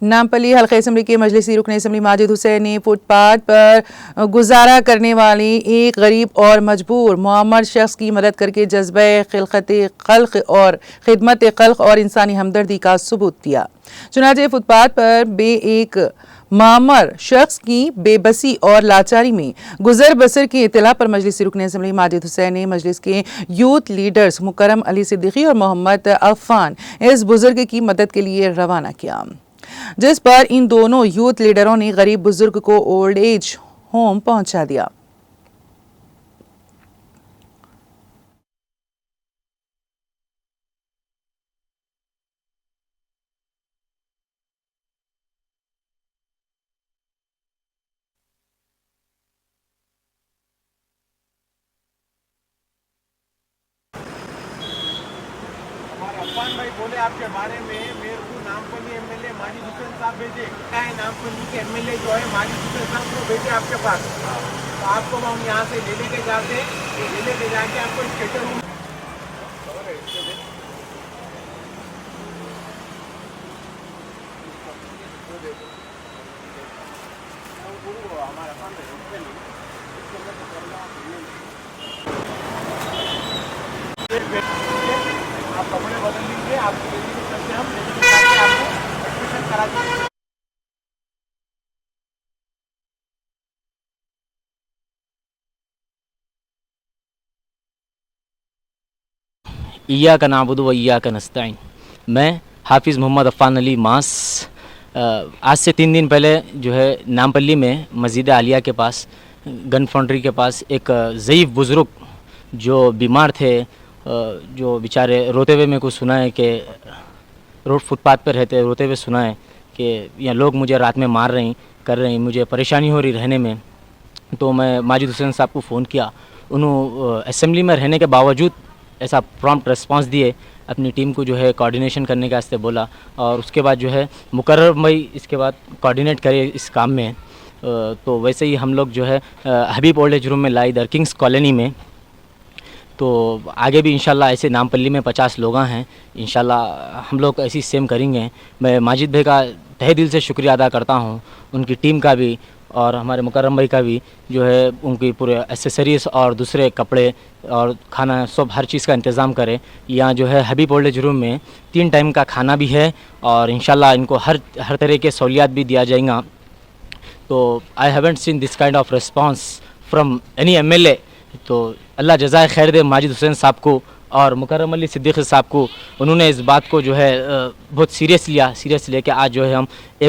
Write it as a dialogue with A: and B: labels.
A: नामपल्ली हल्का असम्बली के मजलिसी रुकन असम्बली माजिद हुसैन ने फुटपाथ पर गुजारा करने वाली एक गरीब और मजबूर मुअम्मर शख्स की मदद करके जज्बे खिलकत खल्क और खिदमत खल्क और इंसानी हमदर्दी का सबूत दिया। चुनाचे फुटपाथ पर एक मुअम्मर शख्स की बेबसी और लाचारी में गुजर बसर की इत्तला पर मजलिसी रुकन असम्बली माजिद हुसैन ने मजलिस के यूथ लीडर्स मुकरम अली सिद्दीकी और मोहम्मद अफ़ान इस बुजुर्ग की मदद के लिए रवाना किया, जिस पर इन दोनों यूथ लीडरों ने गरीब बुजुर्ग को ओल्ड एज होम पहुंचा दिया।
B: अफान भाई बोले आपके बारे में, मेरे को नामपल्ली एमएलए माजिद हुसैन साहब भेजे। क्या है, नामपल्ली के एमएलए जो है माजिद हुसैन साहब को भेजे आपके पास, तो आपको हम यहाँ से ले लेके जाके आपको स्टेटर रूम आप कपड़े बदल लीजिए, आपको हम आपको एडमिशन करा देंगे।
C: इय्याका नअबुदु व इय्याका नस्तईन। मैं हाफिज़ मोहम्मद अफ़ान अली मास आज से 3 दिन पहले जो है नामपल्ली में मस्जिद आलिया के पास गन फाउंड्री के पास एक ज़ईफ़ बुज़ुर्ग जो बीमार थे, जो बेचारे रोते हुए मेरे को सुना है कि रोड फुटपाथ पर रहते, रोते हुए सुना है कि यहाँ लोग मुझे रात में मार रही कर रही, मुझे परेशानी हो रही रहने में। तो मैं माजिद हुसैन साहब को फ़ोन किया, उन्होंने असेंबली में रहने के बावजूद ऐसा प्रॉम्प्ट रिस्पांस दिए, अपनी टीम को जो है कोऑर्डिनेशन करने के वास्ते बोला, और उसके बाद जो है मुकर्रम भाई इसके बाद कोऑर्डिनेट करे इस काम में। तो वैसे ही हम लोग जो है हबीब ओल्ड एज रूम में लाई इधर किंग्स कॉलोनी में। तो आगे भी इंशाल्लाह ऐसे नामपल्ली में 50 लोग हैं, इंशाल्लाह हम लोग ऐसी सेम करेंगे। मैं माजिद भाई का तहे दिल से शुक्रिया अदा करता हूँ, उनकी टीम का भी और हमारे मुकर्रम भाई का भी, जो है उनकी पूरे एसेसरीज़ और दूसरे कपड़े और खाना सब हर चीज़ का इंतज़ाम करे। यहाँ जो है हबीब ओल्ड एज रूम में 3 टाइम का खाना भी है और इंशाल्लाह इनको हर तरह के सहूलियात भी दिया जाएगा। तो I haven't seen this kind of response from any MLA. तो अल्लाह जज़ाए खैर दे माजिद हुसैन साहब को और मुकर्रम अली सिद्दीकी साहब को। उन्होंने इस बात को जो है बहुत सीरियस लेके आज जो है हम एक